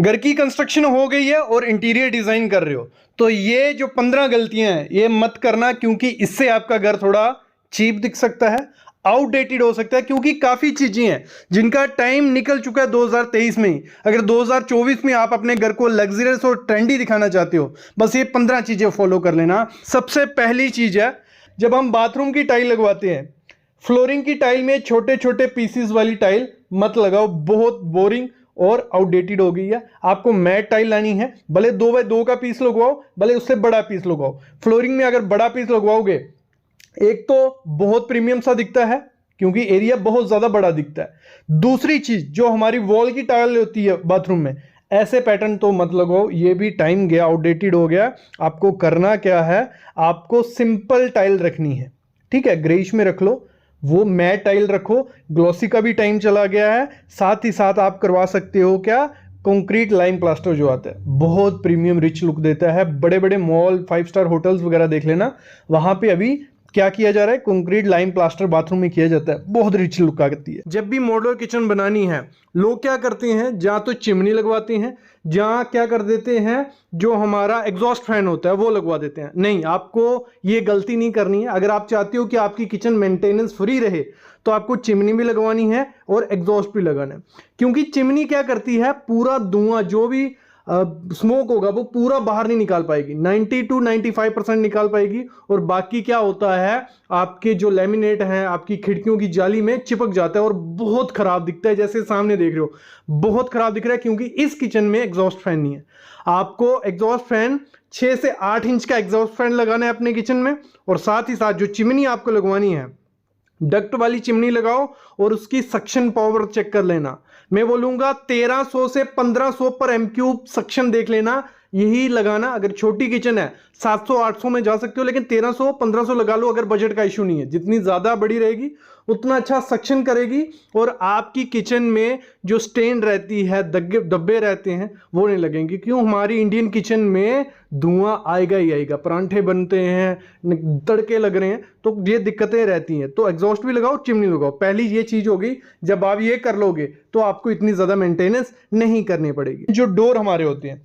घर की कंस्ट्रक्शन हो गई है और इंटीरियर डिजाइन कर रहे हो, तो ये जो 15 गलतियां हैं ये मत करना, क्योंकि इससे आपका घर थोड़ा चीप दिख सकता है, आउटडेटेड हो सकता है, क्योंकि काफी चीजें हैं जिनका टाइम निकल चुका है 2023 में ही। अगर 2024 में आप अपने घर को लग्जरियस और ट्रेंडी दिखाना चाहते हो, बस ये 15 चीजें फॉलो कर लेना। सबसे पहली चीज है, जब हम बाथरूम की टाइल लगवाते हैं, फ्लोरिंग की टाइल में छोटे छोटे पीसीस वाली टाइल मत लगाओ, बहुत बोरिंग और आउटडेटेड हो गई है। आपको मैट टाइल लानी है, भले 2x2 का पीस लगवाओ, भले उससे बड़ा पीस लगवाओ। फ्लोरिंग में अगर बड़ा पीस लगवाओगे, एक तो बहुत प्रीमियम सा दिखता है क्योंकि एरिया बहुत ज्यादा बड़ा दिखता है। दूसरी चीज, जो हमारी वॉल की टाइल होती है बाथरूम में, ऐसे पैटर्न तो मत लगाओ, ये भी टाइम गया, आउटडेटेड हो गया। आपको करना क्या है, आपको सिंपल टाइल रखनी है, ठीक है, ग्रेइश में रख लो, वो मैट टाइल रखो। ग्लॉसी का भी टाइम चला गया है। साथ ही साथ आप करवा सकते हो क्या, कंक्रीट लाइम प्लास्टर जो आता है, बहुत प्रीमियम रिच लुक देता है। बड़े बड़े मॉल, 5 स्टार होटल्स वगैरह देख लेना, वहां पे अभी क्या किया जा रहा है, कंक्रीट लाइम प्लास्टर बाथरूम में किया जाता है, बहुत रिच लुक आती है। जब भी मॉडुलर किचन बनानी है, लोग क्या करते हैं, जहां तो चिमनी लगवाते हैं, जहां क्या कर देते हैं, जो हमारा एग्जॉस्ट फैन होता है वो लगवा देते हैं। नहीं, आपको ये गलती नहीं करनी है। अगर आप चाहते हो कि आपकी किचन मेंटेनेंस फ्री रहे, तो आपको चिमनी भी लगवानी है और एग्जॉस्ट भी लगाना है। क्योंकि चिमनी क्या करती है, पूरा धुआं जो भी स्मोक होगा वो पूरा बाहर नहीं निकाल पाएगी, 90 to 95% निकाल पाएगी, और बाकी क्या होता है, आपके जो लेमिनेट हैं आपकी खिड़कियों की जाली में चिपक जाता है और बहुत खराब दिखता है। जैसे सामने देख रहे हो, बहुत खराब दिख रहा है, क्योंकि इस किचन में एग्जॉस्ट फैन नहीं है। आपको एग्जॉस्ट फैन 6 से 8 इंच का एग्जॉस्ट फैन लगाना है अपने किचन में, और साथ ही साथ जो चिमनी आपको लगवानी है, डक्ट वाली चिमनी लगाओ और उसकी सक्शन पावर चेक कर लेना। मैं बोलूंगा 1300 से 1500 पर एमक्यूब सक्शन देख लेना, यही लगाना। अगर छोटी किचन है 700-800 में जा सकते हो, लेकिन 1300-1500 लगा लो अगर बजट का इशू नहीं है। जितनी ज्यादा बड़ी रहेगी उतना अच्छा सक्शन करेगी, और आपकी किचन में जो स्टेन रहती है, धब्बे रहते हैं, वो नहीं लगेंगे। क्यों, हमारी इंडियन किचन में धुआं आएगा ही आएगा, परांठे बनते हैं, तड़के लग रहे हैं, तो ये दिक्कतें रहती हैं। तो एग्जॉस्ट भी लगाओ, चिमनी लगाओ, पहली ये चीज होगी। जब आप ये कर लोगे तो आपको इतनी ज्यादा मेंटेनेंस नहीं करनी पड़ेगी। जो डोर हमारे होते हैं,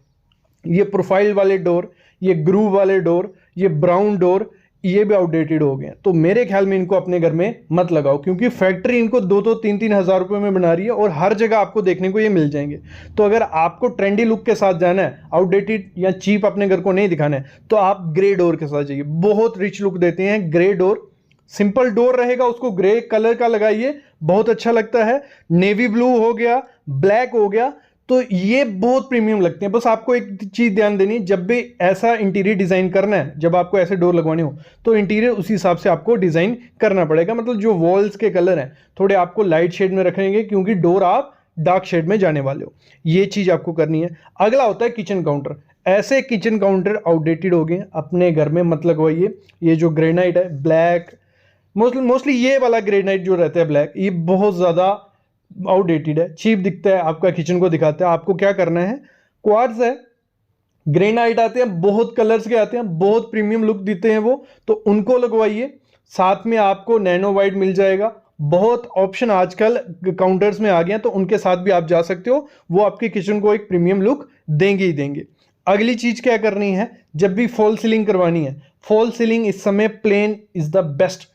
ये प्रोफाइल वाले डोर, ये ग्रूव वाले डोर, ये ब्राउन डोर, ये भी आउटडेटेड हो गए हैं। तो मेरे ख्याल में इनको अपने घर में मत लगाओ, क्योंकि फैक्ट्री इनको 2-3 हज़ार रुपए में बना रही है और हर जगह आपको देखने को ये मिल जाएंगे। तो अगर आपको ट्रेंडी लुक के साथ जाना है, आउटडेटेड या चीप अपने घर को नहीं दिखाना है, तो आप ग्रे डोर के साथ जाइए, बहुत रिच लुक देते हैं ग्रे डोर। सिंपल डोर रहेगा, उसको ग्रे कलर का लगाइए, बहुत अच्छा लगता है। नेवी ब्लू हो गया, ब्लैक हो गया, तो ये बहुत प्रीमियम लगते हैं। बस आपको एक चीज ध्यान देनी, जब भी ऐसा इंटीरियर डिजाइन करना है, जब आपको ऐसे डोर लगवाने हो, तो इंटीरियर उसी हिसाब से आपको डिजाइन करना पड़ेगा। मतलब जो वॉल्स के कलर हैं थोड़े आपको लाइट शेड में रखेंगे, क्योंकि डोर आप डार्क शेड में जाने वाले हो। ये चीज आपको करनी है। अगला होता है किचन काउंटर। ऐसे किचन काउंटर आउटडेटेड हो गए, अपने घर में मत लगवाइए। ये जो ग्रेनाइट है, ब्लैक, मोस्टली ये वाला ग्रेनाइट जो रहता है ब्लैक, ये बहुत ज्यादा आउटडेटेड है, चीप दिखता है, आपका किचन को दिखाता है। आपको क्या करना है, क्वार्ट्ज है, ग्रेनाइट आते हैं, बहुत कलर्स के आते हैं, बहुत प्रीमियम लुक देते हैं वो, तो उनको लगवाइए। साथ में आपको नैनो वाइट मिल जाएगा। बहुत ऑप्शन आजकल काउंटर्स में आ गए हैं, तो उनके साथ भी आप जा सकते हो, वो आपके किचन को एक प्रीमियम लुक देंगे ही देंगे। अगली चीज क्या करनी है, जब भी फॉल सीलिंग करवानी है, फॉल सीलिंग इस समय plain is the best.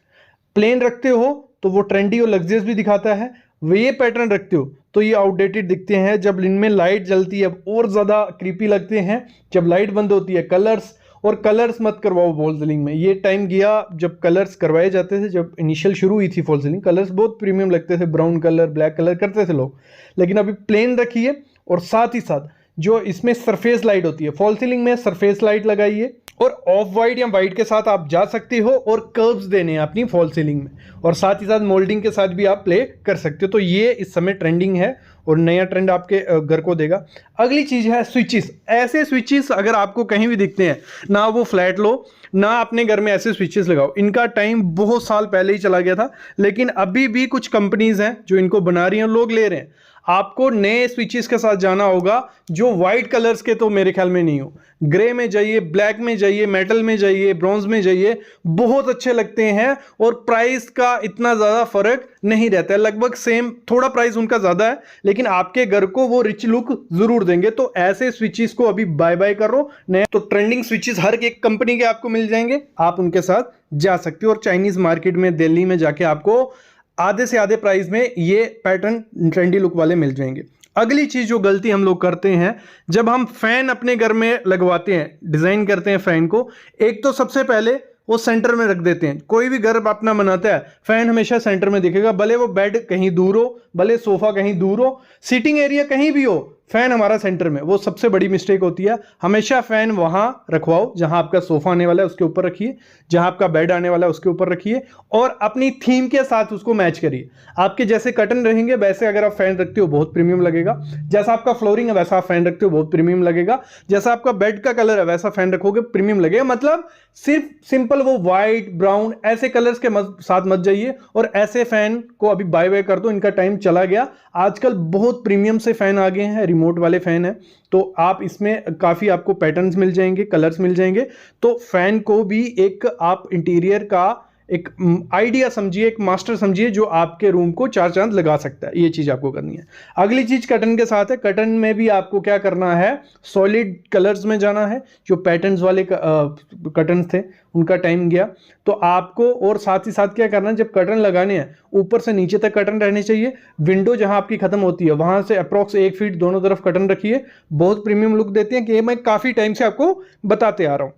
Plain रखते हो तो वो ट्रेंडी और लग्जरियस भी दिखाता है। वे ये पैटर्न रखते हो तो ये आउटडेटेड दिखते हैं। जब इनमें लाइट जलती है और ज्यादा क्रीपी लगते हैं। जब लाइट बंद होती है, कलर्स मत करवाओ फॉल सीलिंग में। ये टाइम गया जब कलर्स करवाए जाते थे, जब इनिशियल शुरू हुई थी फॉल सीलिंग, कलर्स बहुत प्रीमियम लगते थे, ब्राउन कलर, ब्लैक कलर करते थे लोग। लेकिन अभी प्लेन रखिए, और साथ ही साथ जो इसमें सरफेस लाइट होती है, फॉल सीलिंग में सरफेस लाइट लगाइए, और ऑफ वाइट या वाइट के साथ आप जा सकते हो, और कर्व्स देने हैं अपनी फॉल सीलिंग में, और साथ ही साथ मोल्डिंग के साथ भी आप प्ले कर सकते हो। तो ये इस समय ट्रेंडिंग है और नया ट्रेंड आपके घर को देगा। अगली चीज है स्विचेस। ऐसे स्विचेस अगर आपको कहीं भी दिखते हैं ना, वो फ्लैट लो ना अपने घर में ऐसे स्विचेस लगाओ। इनका टाइम बहुत साल पहले ही चला गया था, लेकिन अभी भी कुछ कंपनीज हैं जो इनको बना रही हैं, लोग ले रहे हैं। आपको नए स्विचेस के साथ जाना होगा जो वाइट कलर्स के तो मेरे ख्याल में नहीं हो, ग्रे में जाइए, ब्लैक में जाइए, मेटल में जाइए, ब्रॉन्ज में जाइए, बहुत अच्छे लगते हैं और प्राइस का इतना ज़्यादा फर्क नहीं रहता है, लगभग सेम, थोड़ा प्राइस उनका ज़्यादा है लेकिन आपके घर को वो रिच लुक ज़रूर देंगे। तो ऐसे स्विचेस को अभी बाय बाय करो। नए तो ट्रेंडिंग स्विचेस हर एक कंपनी के आपको मिल जाएंगे, आप उनके साथ जा सकते हो और चाइनीज़ मार्केट में दिल्ली में जाके आपको आधे से आधे प्राइस में ये पैटर्न ट्रेंडी लुक वाले मिल जाएंगे। अगली चीज जो गलती हम लोग करते हैं, जब हम फैन अपने घर में लगवाते हैं, डिजाइन करते हैं फैन को, एक तो सबसे पहले वो सेंटर में रख देते हैं। कोई भी घर अपना बनाता है, फैन हमेशा सेंटर में दिखेगा, भले वो बेड कहीं दूर हो, भले सोफा कहीं दूर हो, सीटिंग एरिया कहीं भी हो, फैन हमारा सेंटर में। वो सबसे बड़ी मिस्टेक होती है। हमेशा फैन वहां रखवाओ जहां आपका सोफा आने वाला है उसके ऊपर रखिए, जहां आपका बेड आने वाला है उसके ऊपर रखिए और अपनी थीम के साथ उसको मैच करिए। आपके जैसे कर्टन रहेंगे वैसे अगर आप फैन रखते हो बहुत प्रीमियम लगेगा, जैसा आपका फ्लोरिंग है वैसा आप फैन रखते हो बहुत प्रीमियम लगेगा, जैसा आपका बेड का कलर है वैसा फैन रखोगे प्रीमियम लगेगा। मतलब सिर्फ सिंपल वो व्हाइट ब्राउन ऐसे कलर्स के साथ मत जाइए और ऐसे फैन को अभी बाय बाय कर दो, इनका टाइम चला गया। आजकल बहुत प्रीमियम से फैन आ गए हैं, रिमोट वाले फैन है, तो आप इसमें काफी आपको पैटर्न्स मिल जाएंगे, कलर्स मिल जाएंगे। तो फैन को भी एक आप इंटीरियर का एक आइडिया समझिए, एक मास्टर समझिए जो आपके रूम को चार चांद लगा सकता है। ये चीज आपको करनी है। अगली चीज कर्टन के साथ है। कर्टन में भी आपको क्या करना है, सॉलिड कलर्स में जाना है। जो पैटर्न्स वाले कर्टन थे उनका टाइम गया, तो आपको और साथ ही साथ क्या करना है, जब कर्टन लगाने हैं ऊपर से नीचे तक कर्टन रहने चाहिए। विंडो जहां आपकी खत्म होती है वहां से अप्रॉक्स 1 फीट दोनों तरफ कर्टन रखिए, बहुत प्रीमियम लुक देते हैं, कि मैं काफी टाइम से आपको बताते आ रहा हूं।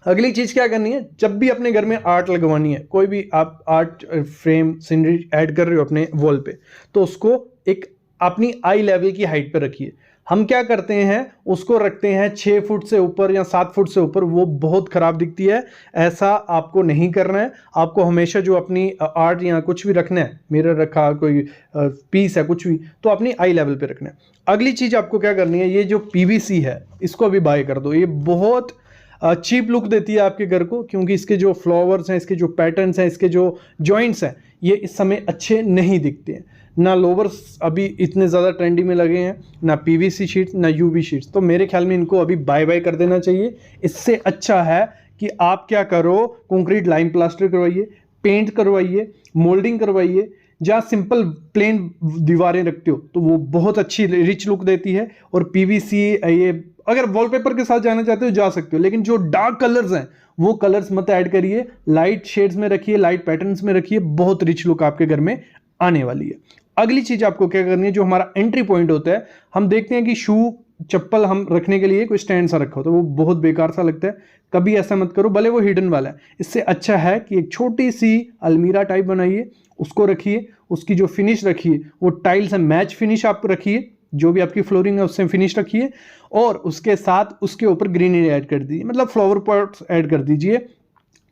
अगली चीज क्या करनी है, जब भी अपने घर में आर्ट लगवानी है, कोई भी आप आर्ट फ्रेम सीनरी ऐड कर रहे हो अपने वॉल पे, तो उसको एक अपनी आई लेवल की हाइट पे रखिए। हम क्या करते हैं, उसको रखते हैं 6 फुट से ऊपर या 7 फुट से ऊपर, वो बहुत खराब दिखती है। ऐसा आपको नहीं करना है। आपको हमेशा जो अपनी आर्ट या कुछ भी रखना है, मिरर रखा, कोई पीस है, कुछ भी, तो अपनी आई लेवल पे रखना है। अगली चीज आपको क्या करनी है, ये जो पीवीसी है इसको अभी बाय कर दो। ये बहुत चीप लुक देती है आपके घर को, क्योंकि इसके जो फ्लावर्स हैं, इसके जो पैटर्न्स हैं, इसके जो जॉइंट्स हैं, ये इस समय अच्छे नहीं दिखते हैं। ना लोवर्स अभी इतने ज़्यादा ट्रेंडी में लगे हैं, ना पीवीसी शीट्स, ना यूवी शीट्स। तो मेरे ख्याल में इनको अभी बाय बाय कर देना चाहिए। इससे अच्छा है कि आप क्या करो, कंक्रीट लाइम प्लास्टर करवाइए, पेंट करवाइए, मोल्डिंग करवाइए। जहाँ सिंपल प्लेन दीवारें रखते हो तो वो बहुत अच्छी रिच लुक देती है। और पीवीसी, ये अगर वॉलपेपर के साथ जाना चाहते हो जा सकते हो, लेकिन जो डार्क कलर्स हैं वो कलर्स मत ऐड करिए, लाइट शेड्स में रखिए, लाइट पैटर्न्स में रखिए, बहुत रिच लुक आपके घर में आने वाली है। अगली चीज आपको क्या करनी है, जो हमारा एंट्री पॉइंट होता है, हम देखते हैं कि शू चप्पल हम रखने के लिए कोई स्टैंड सा रखा हो तो वो बहुत बेकार सा लगता है। कभी ऐसा मत करो, भले वो हिडन वाला है। इससे अच्छा है कि एक छोटी सी अलमीरा टाइप बनाइए, उसको रखिए, उसकी जो फिनिश रखिए वो टाइल से मैच फिनिश आप रखिए, जो भी आपकी फ्लोरिंग है उससे फिनिश रखिए, और उसके साथ उसके ऊपर ग्रीनरी ऐड कर दीजिए, मतलब फ्लावर पॉट्स ऐड कर दीजिए।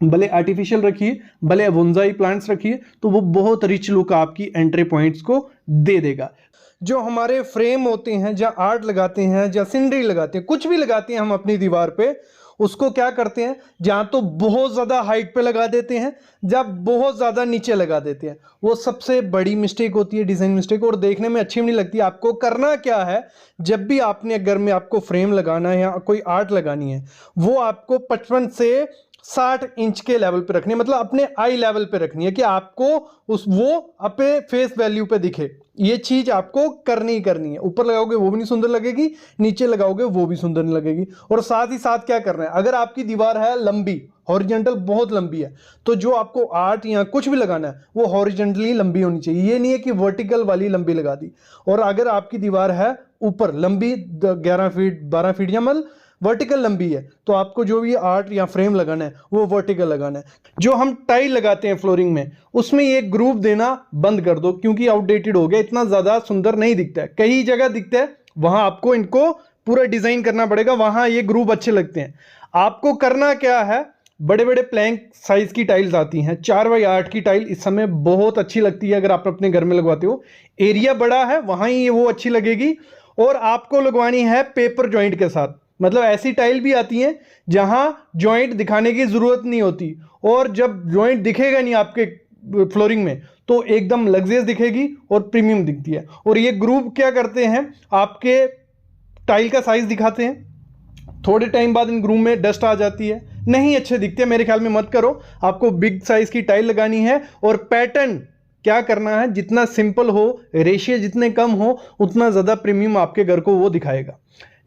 भले आर्टिफिशियल रखिए, भले बोनसाई प्लांट्स रखिए, तो वो बहुत रिच लुक आपकी एंट्री पॉइंट्स को दे देगा। जो हमारे फ्रेम होते हैं, जहाँ आर्ट लगाते हैं, जहाँ सीनरी लगाते हैं, कुछ भी लगाते हैं हम अपनी दीवार पे, उसको क्या करते हैं, जहाँ तो बहुत ज़्यादा हाइट पे लगा देते हैं, जब बहुत ज़्यादा नीचे लगा देते हैं। वो सबसे बड़ी मिस्टेक होती है, डिज़ाइन मिस्टेक, और देखने में अच्छी भी नहीं लगती। आपको करना क्या है, जब भी आपने घर में आपको फ्रेम लगाना है या कोई आर्ट लगानी है, वो आपको 55 से 60 इंच के लेवल पे रखनी है, मतलब अपने आई लेवल पे रखनी है, कि आपको वो अपने फेस वैल्यू पे दिखे। ये चीज आपको करनी ही करनी है। ऊपर लगाओगे वो भी नहीं सुंदर लगेगी, नीचे लगाओगे वो भी सुंदर नहीं लगेगी। और साथ ही साथ क्या करना है, अगर आपकी दीवार है लंबी, हॉरिजॉन्टल बहुत लंबी है, तो जो आपको आर्ट या कुछ भी लगाना है वो हॉरिजॉन्टली लंबी होनी चाहिए। ये नहीं है कि वर्टिकल वाली लंबी लगा दी। और अगर आपकी दीवार है ऊपर लंबी 11 फीट 12 फीट या मतलब वर्टिकल लंबी है, तो आपको जो भी आर्ट या फ्रेम लगाना है वो वर्टिकल लगाना है। जो हम टाइल लगाते हैं फ्लोरिंग में, उसमें ये ग्रूव देना बंद कर दो, क्योंकि आउटडेटेड हो गया, इतना ज्यादा सुंदर नहीं दिखता है। कई जगह दिखता है, वहां आपको इनको पूरा डिजाइन करना पड़ेगा, वहां ये ग्रूव अच्छे लगते हैं। आपको करना क्या है, बड़े बड़े प्लैंक साइज की टाइल्स आती हैं, 4x8 की टाइल इस समय बहुत अच्छी लगती है। अगर आप अपने घर में लगवाते हो, एरिया बड़ा है, वहां ही वो अच्छी लगेगी। और आपको लगवानी है पेपर जॉइंट के साथ, मतलब ऐसी टाइल भी आती हैं जहां जॉइंट दिखाने की जरूरत नहीं होती, और जब जॉइंट दिखेगा नहीं आपके फ्लोरिंग में, तो एकदम लग्जरियस दिखेगी और प्रीमियम दिखती है। और ये ग्रुप क्या करते हैं, आपके टाइल का साइज दिखाते हैं, थोड़े टाइम बाद इन ग्रूम में डस्ट आ जाती है, नहीं अच्छे दिखते, मेरे ख्याल में मत करो। आपको बिग साइज की टाइल लगानी है और पैटर्न क्या करना है, जितना सिंपल हो, रेशियो जितने कम हो, उतना ज़्यादा प्रीमियम आपके घर को वो दिखाएगा।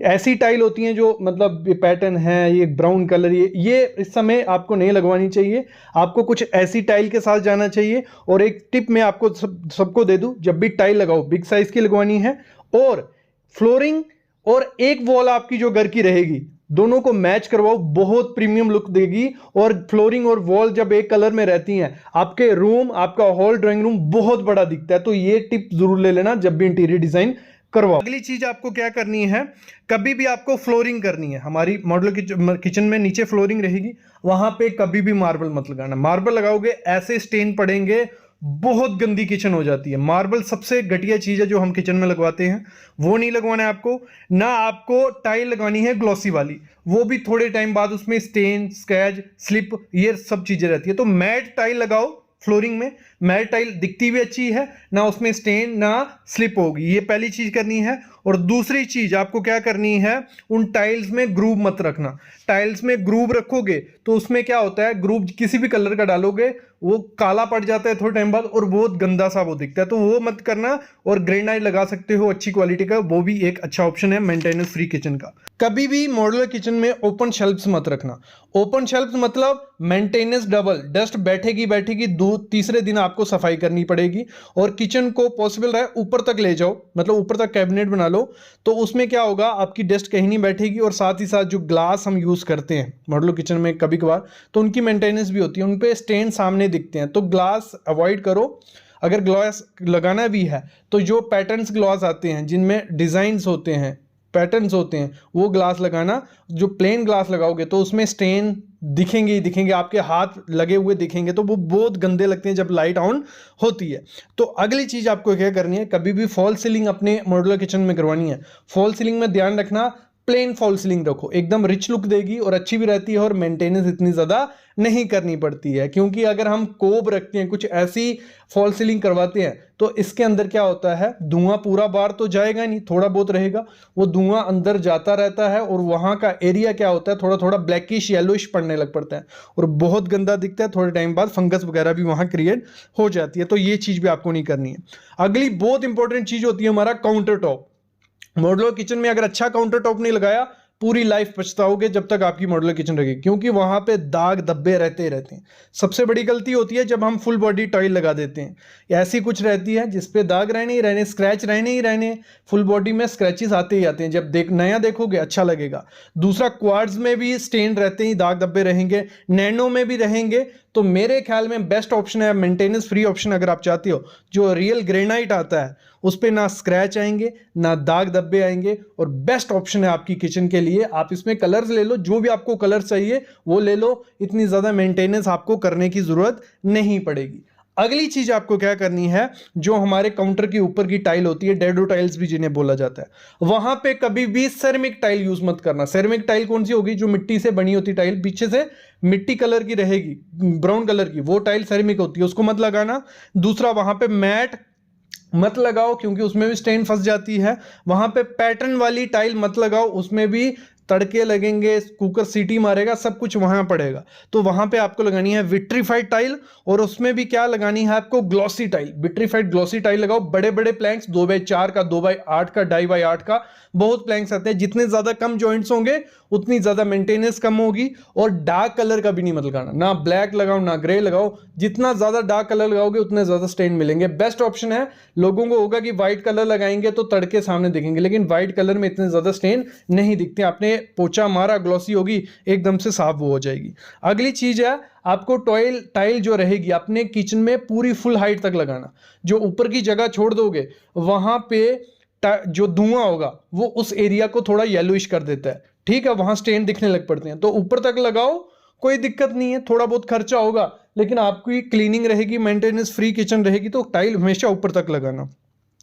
ऐसी टाइल होती हैं जो मतलब ये पैटर्न है, ये ब्राउन कलर, ये इस समय आपको नहीं लगवानी चाहिए। आपको कुछ ऐसी टाइल के साथ जाना चाहिए। और एक टिप मैं आपको सबको दे दूं, जब भी टाइल लगाओ बिग साइज की लगवानी है, और फ्लोरिंग और एक वॉल आपकी जो घर की रहेगी, दोनों को मैच करवाओ, बहुत प्रीमियम लुक देगी। और फ्लोरिंग और वॉल जब एक कलर में रहती हैं, आपके रूम, आपका हॉल, ड्राइंग रूम बहुत बड़ा दिखता है। तो ये टिप जरूर ले लेना जब भी इंटीरियर डिजाइन करवाओ। अगली चीज आपको क्या करनी है, कभी भी आपको फ्लोरिंग करनी है, हमारी मॉड्यूलर किचन में नीचे फ्लोरिंग रहेगी, वहां पे कभी भी मार्बल मत लगाना। मार्बल लगाओगे ऐसे स्टेन पड़ेंगे, बहुत गंदी किचन हो जाती है। मार्बल सबसे घटिया चीज है जो हम किचन में लगवाते हैं, वो नहीं लगवाना है आपको। ना आपको टाइल लगवानी है ग्लॉसी वाली, वो भी थोड़े टाइम बाद उसमें स्टेन, स्क्रैच, स्लिप, ये सब चीजें रहती है। तो मैट टाइल लगाओ फ्लोरिंग में, मैट टाइल दिखती भी अच्छी है, ना उसमें स्टेन ना स्लिप होगी, ये पहली चीज करनी है। और दूसरी चीज आपको क्या करनी है, उन टाइल्स में ग्रूव मत रखना। टाइल्स में ग्रूव रखोगे तो उसमें क्या होता है, ग्रूव किसी भी कलर का डालोगे वो काला पड़ जाता है थोड़े टाइम बाद और बहुत गंदा सा वो दिखता है, तो वो मत करना। और ग्रेनाइट लगा सकते हो अच्छी क्वालिटी का, वो भी एक अच्छा ऑप्शन है मेंटेनेंस फ्री किचन का। कभी भी मॉड्यूलर किचन में ओपन शेल्फ्स मत रखना। ओपन शेल्फ्स मतलब मेंटेनेंस डबल, डस्ट बैठेगी बैठेगी, तीसरे दिन आपको सफाई करनी पड़ेगी। और किचन को पॉसिबल रहे ऊपर तक ले जाओ, मतलब ऊपर तक कैबिनेट बना लो, तो उसमें क्या होगा, आपकी डस्ट कहीं नहीं बैठेगी। और साथ ही साथ जो ग्लास हम यूज करते हैं मॉड्यूलर किचन में कभी कभार, तो उनकी मेंटेनेंस भी होती है, उन पे स्टेन सामने दिखते हैं, तो ग्लास अवॉइड करो। अगर ग्लास लगाना भी है तो जो पैटर्न्स ग्लास आते हैं, जिनमें डिजाइन्स होते हैं, पैटर्न्स होते हैं, वो ग्लास लगाना। जो प्लेन ग्लास लगाओगे तो उसमें स्टेन दिखेंगे ही दिखेंगे, आपके हाथ लगे हुए दिखेंगे, तो वो बहुत गंदे लगते हैं जब लाइट ऑन होती है। तो अगली चीज आपको क्या करनी है, कभी भी फॉल सीलिंग अपने मॉड्यूलर किचन में करवानी है, फॉल सीलिंग में ध्यान रखना प्लेन फॉल सीलिंग रखो, एकदम रिच लुक देगी और अच्छी भी रहती है और मेंटेनेंस इतनी ज्यादा नहीं करनी पड़ती है। क्योंकि अगर हम कोब रखते हैं, कुछ ऐसी फॉल सीलिंग करवाते हैं, तो इसके अंदर क्या होता है, धुआं पूरा बार तो जाएगा नहीं, थोड़ा बहुत रहेगा, वो धुआं अंदर जाता रहता है और वहां का एरिया क्या होता है, थोड़ा थोड़ा ब्लैकिश येलोइश पड़ने लग पड़ता है और बहुत गंदा दिखता है। थोड़े टाइम बाद फंगस वगैरह भी वहां क्रिएट हो जाती है, तो ये चीज भी आपको नहीं करनी है। अगली बहुत इंपॉर्टेंट चीज होती है हमारा काउंटर टॉप। मॉड्यूलर किचन में अगर अच्छा काउंटर टॉप नहीं लगाया, पूरी लाइफ पछताओगे जब तक आपकी मॉड्यूलर किचन रहेगी, क्योंकि वहां पे दाग धब्बे रहते रहते हैं। सबसे बड़ी गलती होती है जब हम फुल बॉडी टाइल लगा देते हैं, ऐसी कुछ रहती है जिसपे दाग रहने ही रहने, स्क्रैच रहने ही रहने, फुल बॉडी में स्क्रैचेस आते ही आते हैं। जब नया देखोगे अच्छा लगेगा। दूसरा, क्वार्ट्ज में भी स्टेन रहते ही, दाग धब्बे रहेंगे, नैनो में भी रहेंगे। तो मेरे ख्याल में बेस्ट ऑप्शन है, मेंटेनेंस फ्री ऑप्शन अगर आप चाहते हो, जो रियल ग्रेनाइट आता है, उस पर ना स्क्रैच आएंगे ना दाग धब्बे आएंगे, और बेस्ट ऑप्शन है आपकी किचन के लिए। आप इसमें कलर्स ले लो, जो भी आपको कलर चाहिए वो ले लो, इतनी ज्यादा मेंटेनेंस आपको करने की जरूरत नहीं पड़ेगी। अगली चीज आपको क्या करनी है, जो हमारे काउंटर के ऊपर की टाइल होती है, डेडो टाइल्स भी जिन्हें बोला जाता है, वहां पे कभी भी सेरेमिक टाइल यूज मत करना। सेरेमिक टाइल कौन सी होगी, जो मिट्टी से बनी होती टाइल, पीछे से मिट्टी कलर की रहेगी, ब्राउन कलर की, वो टाइल सेरेमिक होती है, उसको मत लगाना। दूसरा, वहां पे मैट मत लगाओ क्योंकि उसमें भी स्टेन फंस जाती है। वहां पे पैटर्न वाली टाइल मत लगाओ, उसमें भी तड़के लगेंगे, कुकर सीटी मारेगा, सब कुछ वहां पड़ेगा। तो वहां पे आपको लगानी है विट्रीफाइड टाइल, और उसमें भी क्या लगानी है आपको, glossy tile, vitrified glossy tile लगाओ। बड़े बड़े प्लैंक्स, 2x4 का, 2x8 का, 2x8 का, बहुत प्लैंक्स आते हैं। जितने ज्यादा कम जॉइंट्स होंगे उतनी ज्यादा मेंटेनेंस कम होगी। और डार्क कलर का भी नहीं मत लगाना, ना ब्लैक लगाओ ना ग्रे लगाओ। जितना ज्यादा डार्क कलर लगाओगे उतने ज्यादा स्टेन मिलेंगे। बेस्ट ऑप्शन है, लोगों को होगा कि व्हाइट कलर लगाएंगे तो तड़के सामने दिखेंगे, लेकिन व्हाइट कलर में इतने ज्यादा स्टेन नहीं दिखते। आपने पोछा मारा, ग्लॉसी होगी, एकदम से साफ वो हो जाएगी। अगली चीज है, आपको टाइल जो रहेगी अपने किचन में पूरी फुल हाइट तक लगाना। जो ऊपर की जगह छोड़ दोगे, वहां पे जो धुआं होगा वो उस एरिया को थोड़ा येलोइश कर देता है, ठीक है, वहां स्टेन दिखने लग पड़ते हैं। तो ऊपर तक लगाओ, कोई दिक्कत नहीं है, थोड़ा बहुत खर्चा होगा, लेकिन आपकी क्लीनिंग रहेगी, मेंटेनेंस फ्री किचन रहेगी, तो टाइल हमेशा ऊपर तक लगाना।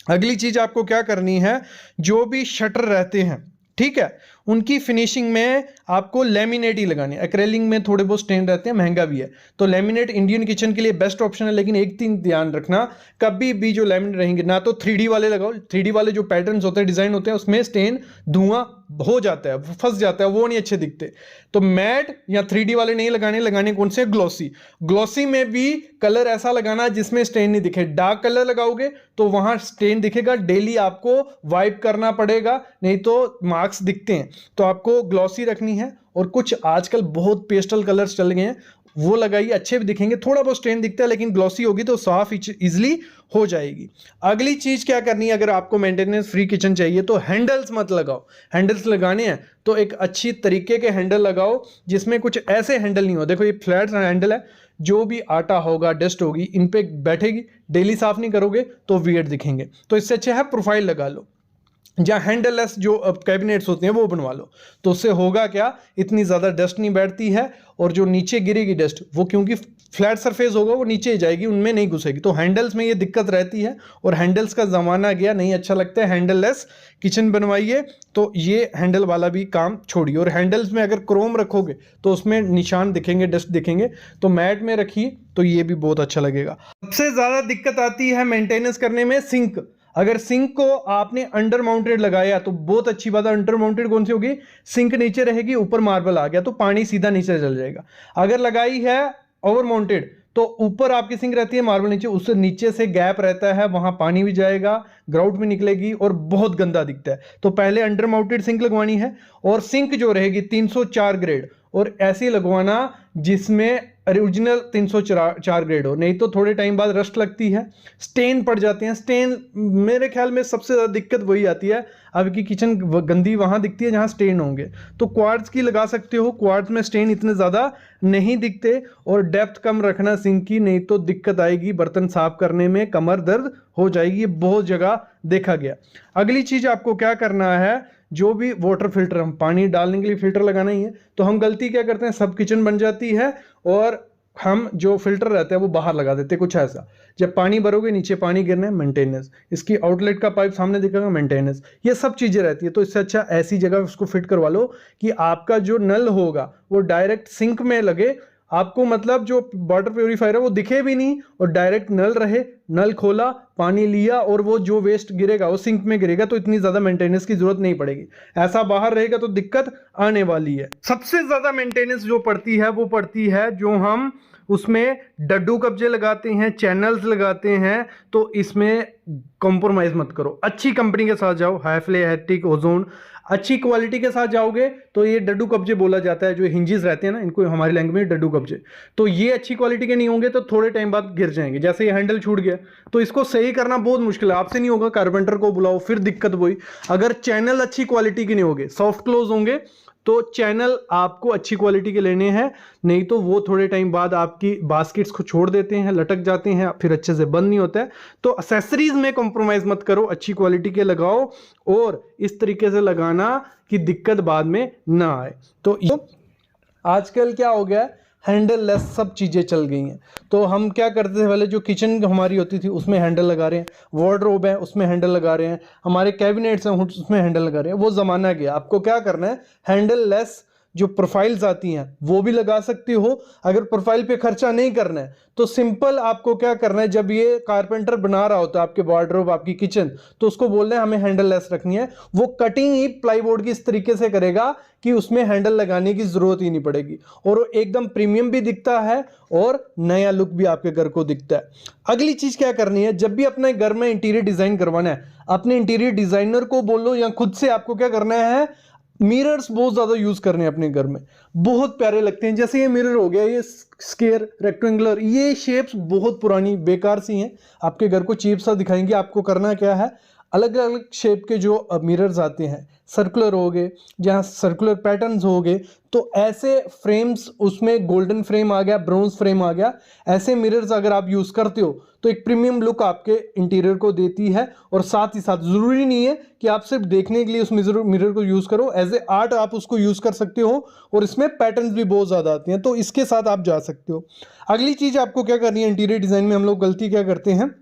अगली चीज आपको क्या करनी है, जो भी शटर रहते हैं, ठीक है, उनकी फिनिशिंग में आपको लेमिनेट ही लगाने, एक्रेलिक में थोड़े बहुत स्टेन रहते हैं, महंगा भी है। तो लेमिनेट इंडियन किचन के लिए बेस्ट ऑप्शन है, लेकिन एक चीज ध्यान रखना, कभी भी जो लेमिनेट रहेंगे ना तो 3D वाले लगाओ। 3D वाले जो पैटर्न्स होते हैं, डिजाइन होते हैं, उसमें स्टेन धुआं हो जाता है, फंस जाता है, वो नहीं अच्छे दिखते। तो मैट या 3D वाले नहीं लगाने कौन से, ग्लॉसी। ग्लॉसी में भी कलर ऐसा लगाना जिसमें स्टेन नहीं दिखे। डार्क कलर लगाओगे तो वहां स्टेन दिखेगा, डेली आपको वाइप करना पड़ेगा, नहीं तो मार्क्स दिखते हैं। तो आपको ग्लॉसी रखनी है। और कुछ आजकल बहुत पेस्टल कलर्स चल गए हैं, वो लगाइए, अच्छे भी दिखेंगे, थोड़ा बहुत स्टेन दिखता है, लेकिन ग्लॉसी होगी तो साफ इजिली हो जाएगी। अगली चीज क्या करनी है, अगर आपको मेंटेनेंस फ्री किचन चाहिए तो हैंडल्स मत लगाओ। हैंडल्स लगाने हैं तो एक अच्छी तरीके के हैंडल लगाओ, जिसमें कुछ ऐसे हैंडल नहीं हो। देखो ये फ्लैट हैंडल है, जो भी आटा होगा, डस्ट होगी, इन पे बैठेगी, डेली साफ नहीं करोगे तो वियर्ड दिखेंगे। तो इससे अच्छा है प्रोफाइल लगा लो, जहाँ हैंडललेस जो कैबिनेट्स होते हैं वो बनवा लो। तो उससे होगा क्या, इतनी ज़्यादा डस्ट नहीं बैठती है, और जो नीचे गिरेगी डस्ट वो क्योंकि फ्लैट सरफेस होगा वो नीचे ही जाएगी, उनमें नहीं घुसेगी। तो हैंडल्स में ये दिक्कत रहती है, और हैंडल्स का ज़माना गया, नहीं अच्छा लगता है। हैंडललेस किचन बनवाइए, तो ये हैंडल वाला भी काम छोड़िए। और हैंडल्स में अगर क्रोम रखोगे तो उसमें निशान दिखेंगे, डस्ट दिखेंगे। तो मैट में रखिए तो ये भी बहुत अच्छा लगेगा। सबसे ज़्यादा दिक्कत आती है मेंटेनेंस करने में सिंक। अगर सिंक को आपने अंडर माउंटेड लगाया तो बहुत अच्छी बात है। अंडर माउंटेड कौन सी होगी, सिंक नीचे रहेगी, ऊपर मार्बल आ गया तो पानी सीधा नीचे चल जाएगा। अगर लगाई है ओवर माउंटेड तो ऊपर आपकी सिंक रहती है, मार्बल नीचे, उससे नीचे से गैप रहता है, वहां पानी भी जाएगा, ग्राउट भी निकलेगी और बहुत गंदा दिखता है। तो पहले अंडर माउंटेड सिंक लगवानी है, और सिंक जो रहेगी 304 ग्रेड, और ऐसी लगवाना जिसमें ओरिजिनल 304 ग्रेड हो, नहीं तो थोड़े टाइम बाद रस्ट लगती है, स्टेन पड़ जाते हैं। स्टेन मेरे ख्याल में सबसे ज़्यादा दिक्कत वही आती है, आपकी किचन गंदी वहाँ दिखती है जहाँ स्टेन होंगे। तो क्वार्ट्ज की लगा सकते हो, क्वार्ट्ज में स्टेन इतने ज़्यादा नहीं दिखते, और डेप्थ कम रखना सिंक की, नहीं तो दिक्कत आएगी बर्तन साफ करने में, कमर दर्द हो जाएगी। ये बहुत जगह देखा गया। अगली चीज़ आपको क्या करना है, जो भी वाटर फिल्टर, हम पानी डालने के लिए फिल्टर लगाना ही है, तो हम गलती क्या करते हैं, सब किचन बन जाती है और हम जो फिल्टर रहता है वो बाहर लगा देते हैं। कुछ ऐसा, जब पानी भरोगे नीचे पानी गिरना है, मेंटेनेंस, इसकी आउटलेट का पाइप सामने दिखेगा, मेंटेनेंस, ये सब चीज़ें रहती है। तो इससे अच्छा ऐसी जगह उसको फिट करवा लो कि आपका जो नल होगा वो डायरेक्ट सिंक में लगे, आपको मतलब जो वाटर प्योरीफायर है वो दिखे भी नहीं, और डायरेक्ट नल रहे, नल खोला, पानी लिया, और वो जो वेस्ट गिरेगा वो सिंक में गिरेगा, तो इतनी ज़्यादा मेंटेनेंस की जरूरत नहीं पड़ेगी। ऐसा बाहर रहेगा तो दिक्कत आने वाली है। सबसे ज़्यादा मेंटेनेंस जो पड़ती है वो पड़ती है जो हम उसमें डड्डू कब्जे लगाते हैं, चैनल्स लगाते हैं, तो इसमें कॉम्प्रोमाइज़ मत करो। अच्छी कंपनी के साथ जाओ, हैफले, हैटिक, ओजोन, अच्छी क्वालिटी के साथ जाओगे तो ये डड्डू कब्जे बोला जाता है, जो हिंजेस रहते हैं ना, इनको हमारी लैंग्वेज में डड्डू कब्जे। तो ये अच्छी क्वालिटी के नहीं होंगे तो थोड़े टाइम बाद गिर जाएंगे। जैसे ये हैंडल छूट गया तो इसको सही करना बहुत मुश्किल है, आपसे नहीं होगा, कारपेंटर को बुलाओ, फिर दिक्कत वही। अगर चैनल अच्छी क्वालिटी के नहीं होंगे, सॉफ्ट क्लोज होंगे, तो चैनल आपको अच्छी क्वालिटी के लेने हैं, नहीं तो वो थोड़े टाइम बाद आपकी बास्केट्स को छोड़ देते हैं, लटक जाते हैं, फिर अच्छे से बंद नहीं होता है। तो एक्सेसरीज में कॉम्प्रोमाइज मत करो, अच्छी क्वालिटी के लगाओ, और इस तरीके से लगाना कि दिक्कत बाद में ना आए। तो आजकल क्या हो गया, हैंडल लेस सब चीज़ें चल गई हैं। तो हम क्या करते थे पहले, जो किचन हमारी होती थी उसमें हैंडल लगा रहे हैं, वार्डरोब है उसमें हैंडल लगा रहे हैं, हमारे कैबिनेट्स हैं उसमें हैंडल लगा रहे हैं, वो ज़माना गया। आपको क्या करना है, हैंडल लेस जो प्रोफाइल्स आती हैं वो भी लगा सकते हो। अगर प्रोफाइल पे खर्चा नहीं करना है तो सिंपल आपको क्या करना है, जब ये कारपेंटर बना रहा होता है आपके वार्डरोब, आपकी किचन, तो उसको बोलना है हमें हैंडल लेस रखनी है। वो कटिंग ही प्लाईवुड की इस तरीके से करेगा कि उसमें हैंडल लगाने की जरूरत ही नहीं पड़ेगी, और वो एकदम प्रीमियम भी दिखता है और नया लुक भी आपके घर को दिखता है। अगली चीज क्या करनी है, जब भी अपने घर में इंटीरियर डिजाइन करवाना है, अपने इंटीरियर डिजाइनर को बोलो या खुद से आपको क्या करना है, मिरर्स बहुत ज्यादा यूज करने हैं अपने घर में, बहुत प्यारे लगते हैं। जैसे ये मिरर हो गया, ये स्क्वायर, रेक्टेंगुलर, ये शेप्स बहुत पुरानी बेकार सी हैं, आपके घर को चीप सा दिखाएंगे। आपको करना क्या है, अलग अलग शेप के जो मिरर्स आते हैं, सर्कुलर हो गए, जहाँ सर्कुलर पैटर्न्स हो गए, तो ऐसे फ्रेम्स, उसमें गोल्डन फ्रेम आ गया, ब्रॉन्ज फ्रेम आ गया, ऐसे मिरर्स अगर आप यूज़ करते हो तो एक प्रीमियम लुक आपके इंटीरियर को देती है। और साथ ही साथ ज़रूरी नहीं है कि आप सिर्फ देखने के लिए उस मिरर को यूज़ करो, एज ए आर्ट आप उसको यूज़ कर सकते हो, और इसमें पैटर्न्स भी बहुत ज़्यादा आते हैं, तो इसके साथ आप जा सकते हो। अगली चीज़ आपको क्या करनी है, इंटीरियर डिज़ाइन में हम लोग गलती क्या करते हैं,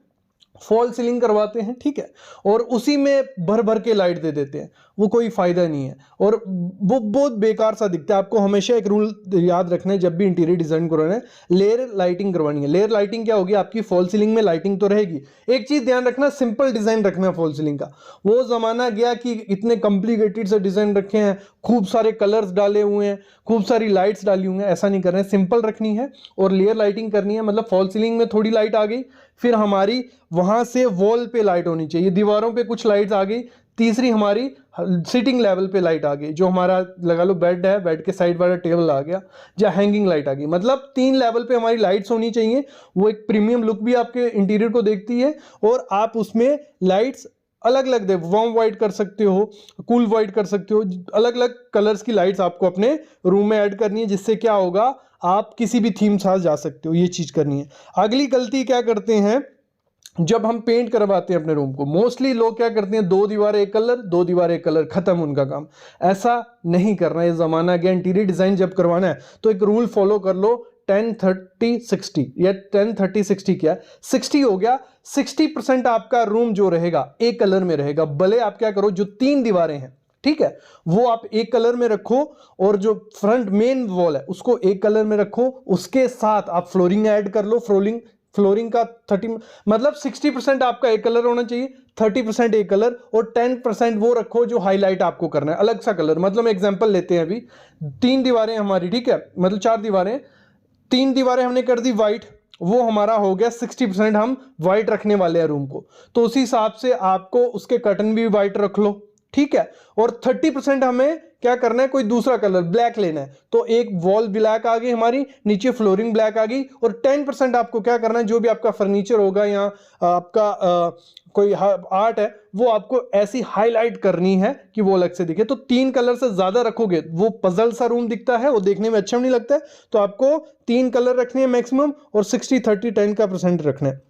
फॉल सीलिंग करवाते हैं, ठीक है, और उसी में भर भर के लाइट दे देते हैं, वो कोई फायदा नहीं है और वो बहुत बेकार सा दिखता है। आपको हमेशा एक रूल याद रखना है जब भी इंटीरियर डिजाइन करवाना है, लेयर लाइटिंग करवानी है। लेयर लाइटिंग क्या होगी, आपकी फॉल सीलिंग में लाइटिंग तो रहेगी, एक चीज ध्यान रखना, सिंपल डिजाइन रखना फॉल सीलिंग का। वो जमाना गया कि इतने कॉम्प्लिकेटेड से डिजाइन रखे हैं, खूब सारे कलर्स डाले हुए हैं, खूब सारी लाइट्स डाली हुई हैं, ऐसा नहीं करना है, सिंपल रखनी है और लेयर लाइटिंग करनी है। मतलब फॉल सीलिंग में थोड़ी लाइट आ गई, फिर हमारी वहां से वॉल पे लाइट होनी चाहिए, दीवारों पे कुछ लाइट्स आ गई, तीसरी हमारी सिटिंग लेवल पे लाइट आ गई, जो हमारा लगा लो बेड है, बेड के साइड वाला टेबल आ गया, या हैंगिंग लाइट आ गई। मतलब 3 लेवल पे हमारी लाइट्स होनी चाहिए। वो एक प्रीमियम लुक भी आपके इंटीरियर को देखती है और आप उसमें लाइट्स अलग अलग दे, वार्म वाइट कर सकते हो, कूल वाइट कर सकते हो, अलग अलग कलर्स की लाइट्स आपको अपने रूम में ऐड करनी है, जिससे क्या होगा, आप किसी भी थीम साथ जा सकते हो, ये चीज करनी है। अगली गलती क्या करते हैं, जब हम पेंट करवाते हैं अपने रूम को, मोस्टली लोग क्या करते हैं, 2 दीवारें एक कलर, 2 दीवारें एक कलर, खत्म उनका काम। ऐसा नहीं करना, ये जमाना गया। इंटीरियर डिजाइन जब करवाना है तो एक रूल फॉलो कर लो, 10-30-60 या 10-30-60 क्या 60 हो गया। 60% आपका रूम जो रहेगा एक कलर में रहेगा। भले आप क्या करो, जो 3 दीवारें हैं, ठीक है, वो आप एक कलर में रखो और जो फ्रंट मेन वॉल है उसको एक कलर में रखो, उसके साथ आप फ्लोरिंग ऐड कर लो। फ्लोरिंग का 30 मतलब 60% आपका एक कलर होना चाहिए, 30% एक कलर और 10% वो रखो जो हाईलाइट आपको करना है, अलग सा कलर। मतलब एग्जांपल लेते हैं, अभी 3 दीवारें हमारी, ठीक है, मतलब 4 दीवारें, 3 दीवारें हमने कर दी वाइट, वो हमारा हो गया 60%, हम वाइट रखने वाले हैं रूम को, तो उसी हिसाब से आपको उसके कर्टन भी वाइट रख लो, ठीक है। और 30% हमें क्या करना है, कोई दूसरा कलर ब्लैक लेना है, तो एक वॉल ब्लैक आ गई हमारी, नीचे फ्लोरिंग ब्लैक आ गई, और 10% आपको क्या करना है, जो भी आपका फर्नीचर होगा या आपका कोई आर्ट है, वो आपको ऐसी हाईलाइट करनी है कि वो अलग से दिखे। तो 3 कलर से ज्यादा रखोगे वो पजल सा रूम दिखता है, वो देखने में अच्छा नहीं लगता है। तो आपको 3 कलर रखने हैं मैक्सिमम और 60-30-10 का परसेंट रखना है।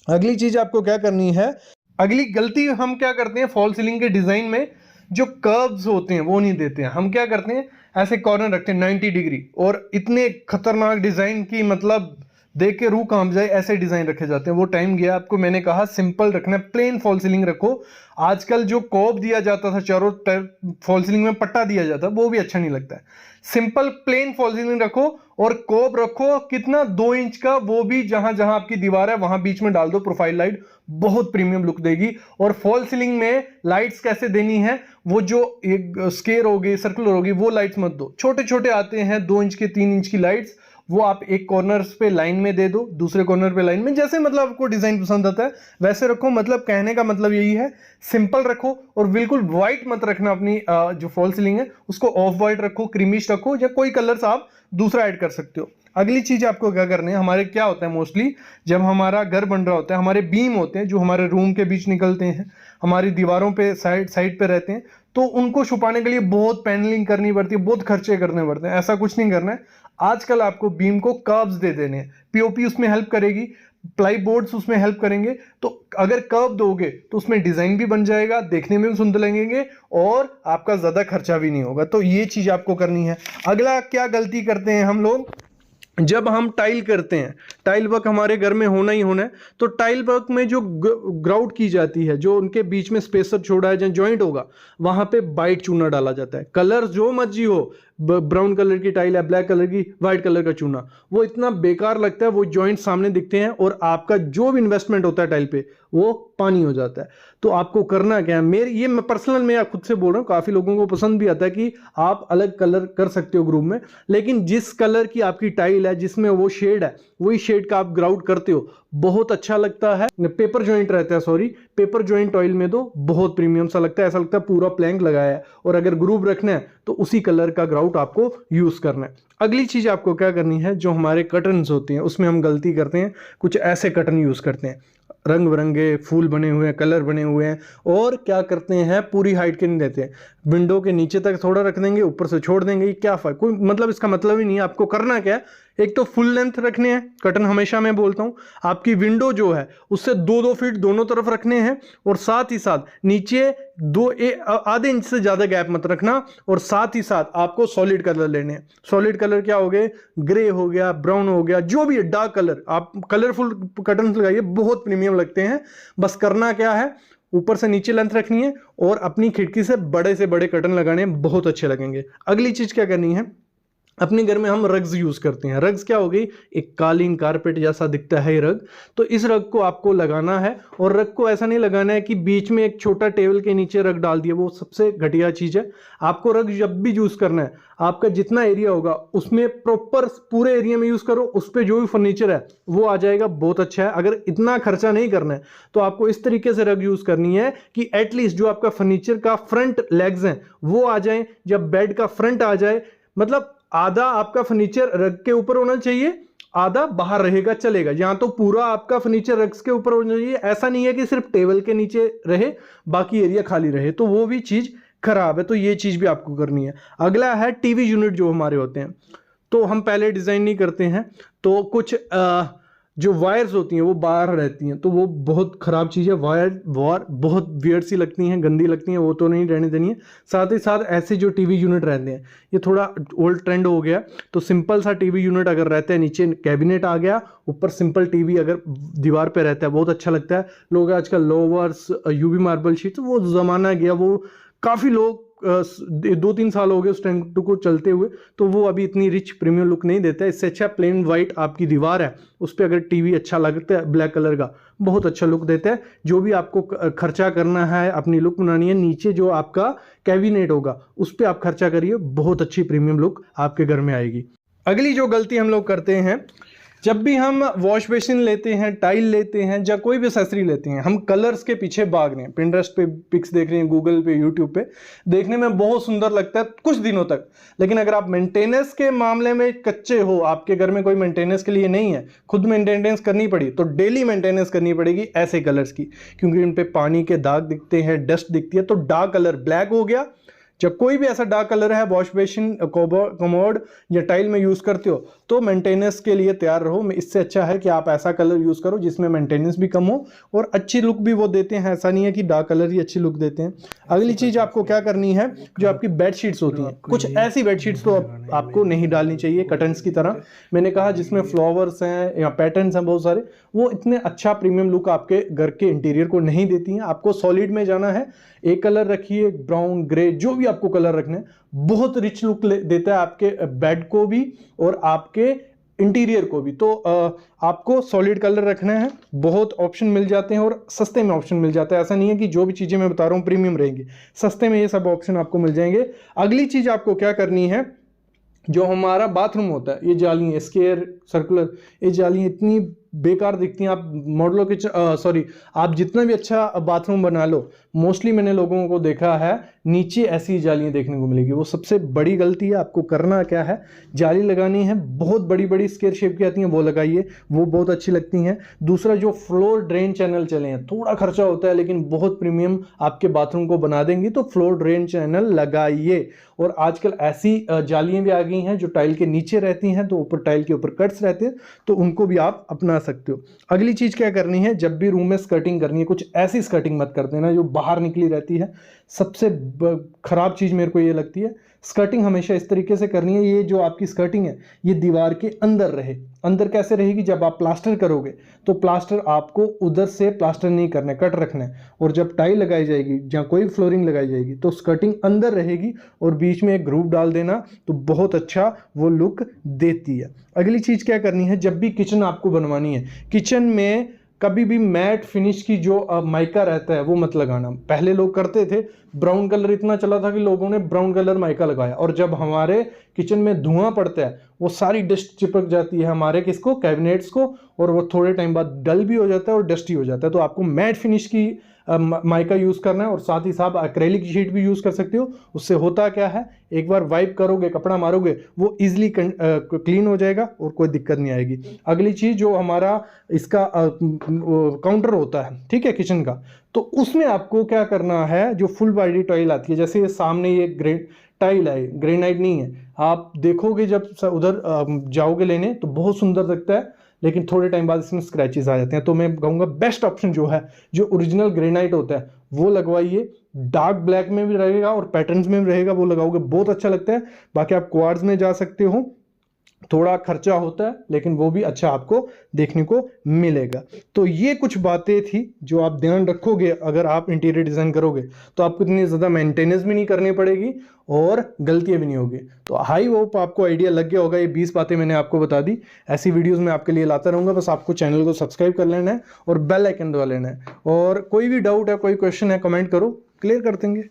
अगली चीज आपको क्या करनी है, अगली गलती हम क्या करते हैं फॉल सीलिंग के डिजाइन में, जो कर्व्स होते हैं वो नहीं देते हैं। हम क्या करते हैं, ऐसे कॉर्नर रखते हैं 90 डिग्री, और इतने खतरनाक डिजाइन की मतलब देख के रूह कांप जाए ऐसे डिजाइन रखे जाते हैं। वो टाइम गया। आपको मैंने कहा सिंपल रखना है, प्लेन फॉल सीलिंग रखो। आजकल जो कोब दिया जाता था, चारों तरफ फॉल सीलिंग में पट्टा दिया जाता, वो भी अच्छा नहीं लगता है। सिंपल प्लेन फॉल सीलिंग रखो और कोब रखो, कितना 2 इंच का, वो भी जहां जहां आपकी दीवार है वहां बीच में डाल दो प्रोफाइल लाइट, बहुत प्रीमियम लुक देगी। और फॉल सीलिंग में लाइट्स कैसे देनी है, वो जो एक स्क्वायर होगी, सर्कुलर होगी, वो लाइट्स मत दो, छोटे छोटे आते हैं 2 इंच के 3 इंच की लाइट्स, वो आप एक कॉर्नर पे लाइन में दे दो, दूसरे कॉर्नर पे लाइन में, जैसे मतलब आपको डिजाइन पसंद आता है वैसे रखो। मतलब कहने का मतलब यही है, सिंपल रखो और बिल्कुल व्हाइट मत रखना। अपनी जो फॉल सीलिंग है उसको ऑफ व्हाइट रखो, क्रीमिश रखो, या कोई कलर्स आप दूसरा ऐड कर सकते हो। अगली चीज आपको क्या करनी है, हमारे क्या होता है मोस्टली जब हमारा घर बन रहा होता है, हमारे बीम होते हैं जो हमारे रूम के बीच निकलते हैं, हमारी दीवारों पे साइड पे रहते हैं, तो उनको छुपाने के लिए बहुत पैनलिंग करनी पड़ती है, बहुत खर्चे करने पड़ते हैं। ऐसा कुछ नहीं करना है। आजकल आपको बीम को कर्व्स दे देने हैं, पीओपी उसमें हेल्प करेगी, प्लाई बोर्ड्स उसमें हेल्प करेंगे। तो अगर कर्व दोगे तो उसमें डिजाइन भी बन जाएगा, देखने में भी सुंदर लगेंगे और आपका ज्यादा खर्चा भी नहीं होगा। तो ये चीज आपको करनी है। अगला क्या गलती करते हैं हम लोग, जब हम टाइल करते हैं, टाइल वर्क हमारे घर में होना ही होना है, तो टाइल वर्क में जो ग्राउट की जाती है, जो उनके बीच में स्पेसर छोड़ा है, जहाँ जॉइंट होगा वहां पे वाइट चूना डाला जाता है। कलर जो मर्जी हो, ब्राउन कलर की टाइल है, ब्लैक कलर की, व्हाइट कलर का चूना, वो इतना बेकार लगता है, वो जॉइंट सामने दिखते हैं और आपका जो भी इन्वेस्टमेंट होता है टाइल पे वो पानी हो जाता है। तो आपको करना क्या है, मैं पर्सनल मैं खुद से बोल रहा हूँ, काफी लोगों को पसंद भी आता है कि आप अलग कलर कर सकते हो ग्रुप में, लेकिन जिस कलर की आपकी टाइल है, जिसमें वो शेड है, वही शेड का आप ग्राउट करते हो, बहुत अच्छा लगता है। पेपर जॉइंट रहता है, सॉरी, पेपर जॉइंट ऑयल में तो बहुत प्रीमियम सा लगता है, ऐसा लगता है पूरा प्लैंक लगाया है। और अगर ग्रुप रखना है तो उसी कलर का ग्राउट आपको यूज करना है। अगली चीज आपको क्या करनी है, जो हमारे कर्टन्स होते हैं उसमें हम गलती करते हैं, कुछ ऐसे कर्टन यूज करते हैं, रंग बिरंगे फूल बने हुए हैं, कलर बने हुए हैं, और क्या करते हैं पूरी हाइट के नहीं देते हैं, विंडो के नीचे तक थोड़ा रख देंगे, ऊपर से छोड़ देंगे। क्या फर्क, कोई मतलब इसका मतलब ही नहीं है। आपको करना क्या है, एक तो फुल लेंथ रखने हैं कर्टन, हमेशा मैं बोलता हूं आपकी विंडो जो है उससे 2-2 फीट दोनों तरफ रखने हैं, और साथ ही साथ नीचे आधे इंच से ज़्यादा गैप मत रखना। और साथ ही साथ आपको सॉलिड कलर लेने हैं। सॉलिड कलर क्या हो गए, ग्रे हो गया, ब्राउन हो गया, जो भी है डार्क कलर। आप कलरफुल कर्टन लगाइए, बहुत प्रीमियम लगते हैं। बस करना क्या है, ऊपर से नीचे लेंथ रखनी है और अपनी खिड़की से बड़े कर्टन लगाने हैं, बहुत अच्छे लगेंगे। अगली चीज क्या करनी है, अपने घर में हम रग्स यूज करते हैं। रग्स क्या हो गई, एक कालीन कारपेट जैसा दिखता है ये रग। तो इस रग को आपको लगाना है, और रग को ऐसा नहीं लगाना है कि बीच में एक छोटा टेबल के नीचे रग डाल दिया, वो सबसे घटिया चीज है। आपको रग जब भी यूज करना है, आपका जितना एरिया होगा उसमें प्रॉपर पूरे एरिया में यूज करो, उस पर जो भी फर्नीचर है वो आ जाएगा, बहुत अच्छा है। अगर इतना खर्चा नहीं करना है तो आपको इस तरीके से रग यूज करनी है कि एटलीस्ट जो आपका फर्नीचर का फ्रंट लेग्स हैं वो आ जाए। जब बेड का फ्रंट आ जाए, मतलब आधा आपका फर्नीचर रग के ऊपर होना चाहिए, आधा बाहर रहेगा चलेगा। यहां तो पूरा आपका फर्नीचर रग्स के ऊपर होना चाहिए। ऐसा नहीं है कि सिर्फ टेबल के नीचे रहे बाकी एरिया खाली रहे, तो वो भी चीज खराब है। तो ये चीज भी आपको करनी है। अगला है टीवी यूनिट जो हमारे होते हैं, तो हम पहले डिजाइन नहीं करते हैं, तो कुछ जो वायर्स होती हैं वो बाहर रहती हैं, तो वो बहुत खराब चीज़ है। वायर बहुत वियर्ड सी लगती हैं, गंदी लगती हैं, वो तो नहीं रहने देनी है। साथ ही साथ ऐसे जो टीवी यूनिट रहते हैं, ये थोड़ा ओल्ड ट्रेंड हो गया, तो सिंपल सा टीवी यूनिट अगर रहता है, नीचे कैबिनेट आ गया, ऊपर सिंपल टीवी अगर दीवार पे रहता है, बहुत अच्छा लगता है। लोग आजकल लोवर्स, यूवी मार्बल शीट, वो ज़माना गया, वो काफ़ी लोग 2-3 साल हो गए उस ट्रेंड को चलते हुए, तो वो अभी इतनी रिच प्रीमियम लुक नहीं देता है। इससे अच्छा प्लेन वाइट आपकी दीवार है, उस पर अगर टीवी अच्छा लगता है ब्लैक कलर का, बहुत अच्छा लुक देता है। जो भी आपको खर्चा करना है, अपनी लुक बनानी है, नीचे जो आपका कैबिनेट होगा उस पर आप खर्चा करिए, बहुत अच्छी प्रीमियम लुक आपके घर में आएगी। अगली जो गलती हम लोग करते हैं, जब भी हम वॉश बेसिन लेते हैं, टाइल लेते हैं, या कोई भी एक्सेसरी लेते हैं, हम कलर्स के पीछे भाग रहे हैं। पिंटरेस्ट पे पिक्स देख रहे हैं, गूगल पे, यूट्यूब पे, देखने में बहुत सुंदर लगता है कुछ दिनों तक, लेकिन अगर आप मेंटेनेंस के मामले में कच्चे हो, आपके घर में कोई मेंटेनेंस के लिए नहीं है, खुद मेंटेनेंस करनी पड़ी, तो डेली मेंटेनेंस करनी पड़ेगी ऐसे कलर्स की, क्योंकि इन पे पानी के दाग दिखते हैं, डस्ट दिखती है। तो डार्क कलर ब्लैक हो गया, जब कोई भी ऐसा डार्क कलर है वॉश बेसिन, कमोड या टाइल में यूज करते हो, तो मेंटेनेंस के लिए तैयार रहो। इससे अच्छा है कि आप ऐसा कलर यूज करो जिसमें मेंटेनेंस भी कम हो और अच्छी लुक भी वो देते हैं। ऐसा नहीं है कि डार्क कलर ही अच्छी लुक देते हैं। अगली चीज आपको क्या करनी है, जो आपकी बेडशीट्स होती हैं, कुछ ऐसी बेडशीट्स तो आपको नहीं डालनी चाहिए कर्टन्स की तरह। मैंने कहा जिसमें फ्लावर्स हैं या पैटर्न्स हैं बहुत सारे, वो इतने अच्छा प्रीमियम लुक आपके घर के इंटीरियर को नहीं देती हैं। आपको सॉलिड में जाना है, एक कलर रखिए, ब्राउन, ग्रे, जो भी आपको कलर रखने, बहुत रिच लुक देता है आपके बेड को भी और आपके इंटीरियर को भी। तो आपको सॉलिड कलर रखना है, बहुत ऑप्शन मिल जाते हैं और सस्ते में ऑप्शन मिल जाता है। ऐसा नहीं है कि जो भी चीजें मैं बता रहा हूं प्रीमियम रहेंगी, सस्ते में ये सब ऑप्शन आपको मिल जाएंगे। अगली चीज आपको क्या करनी है, जो हमारा बाथरूम होता है, ये जाली स्क्वायर सर्कुलर, ये जाली इतनी बेकार दिखती हैं। आप मॉडलों के आप जितना भी अच्छा बाथरूम बना लो, मोस्टली मैंने लोगों को देखा है नीचे ऐसी जालियां देखने को मिलेगी। वो सबसे बड़ी गलती है। आपको करना क्या है, जाली लगानी है, बहुत बड़ी बड़ी स्क्वायर शेप की आती हैं, वो लगाइए, वो बहुत अच्छी लगती हैं। दूसरा, जो फ्लोर ड्रेन चैनल चले हैं, थोड़ा खर्चा होता है लेकिन बहुत प्रीमियम आपके बाथरूम को बना देंगी, तो फ्लोर ड्रेन चैनल लगाइए। और आजकल ऐसी जालियां भी आ गई हैं जो टाइल के नीचे रहती हैं, तो ऊपर टाइल के ऊपर कट्स रहते हैं, तो उनको भी आप अपना सकते हो। अगली चीज क्या करनी है, जब भी रूम में स्कर्टिंग करनी है, कुछ ऐसी स्कर्टिंग मत कर देना जो बाहर निकली रहती है। सबसे खराब चीज मेरे को ये लगती है, स्कर्टिंग हमेशा इस तरीके से करनी है, ये जो आपकी स्कर्टिंग है ये दीवार के अंदर रहे। अंदर कैसे रहेगी, जब आप प्लास्टर करोगे तो प्लास्टर आपको उधर से प्लास्टर नहीं करना है, कट रखना है। और जब टाइल लगाई जाएगी, जहाँ कोई फ्लोरिंग लगाई जाएगी, तो स्कर्टिंग अंदर रहेगी और बीच में एक ग्रूव डाल देना, तो बहुत अच्छा वो लुक देती है। अगली चीज क्या करनी है, जब भी किचन आपको बनवानी है, किचन में कभी भी मैट फिनिश की जो माइका रहता है वो मत लगाना। पहले लोग करते थे, ब्राउन कलर इतना चला था कि लोगों ने ब्राउन कलर माइका लगाया, और जब हमारे किचन में धुआं पड़ता है, वो सारी डस्ट चिपक जाती है हमारे किसको, कैबिनेट्स को, और वो थोड़े टाइम बाद डल भी हो जाता है और डस्टी हो जाता है। तो आपको मैट फिनिश की माइका यूज करना है, और साथ ही साथ एक्रेलिक शीट भी यूज कर सकते हो। उससे होता क्या है, एक बार वाइप करोगे, कपड़ा मारोगे, वो इजिली क्लीन हो जाएगा और कोई दिक्कत नहीं आएगी। अगली चीज, जो हमारा इसका काउंटर होता है, ठीक है, किचन का, तो उसमें आपको क्या करना है, जो फुल बॉडी टाइल आती है, जैसे सामने ये टाइल है, ग्रेनाइट नहीं है, आप देखोगे जब उधर जाओगे लेने तो बहुत सुंदर लगता है, लेकिन थोड़े टाइम बाद इसमें स्क्रैचेस आ जाते हैं। तो मैं कहूँगा बेस्ट ऑप्शन जो है, जो ओरिजिनल ग्रेनाइट होता है वो लगवाइए। डार्क ब्लैक में भी रहेगा और पैटर्न्स में भी रहेगा, वो लगाओगे बहुत अच्छा लगता है। बाकी आप क्वार्ट्ज में जा सकते हो, थोड़ा खर्चा होता है लेकिन वो भी अच्छा आपको देखने को मिलेगा। तो ये कुछ बातें थी जो आप ध्यान रखोगे, अगर आप इंटीरियर डिजाइन करोगे तो आपको इतनी ज्यादा मेंटेनेंस भी नहीं करनी पड़ेगी और गलतियां भी नहीं होगी। तो आई होप आपको आइडिया लग गया होगा। ये 20 बातें मैंने आपको बता दी, ऐसी वीडियोस मैं आपके लिए लाता रहूंगा। बस आपको चैनल को सब्सक्राइब कर लेना है और बेल आइकन दबा लेना है। और कोई भी डाउट है, कोई क्वेश्चन है, कमेंट करो, क्लियर कर देंगे।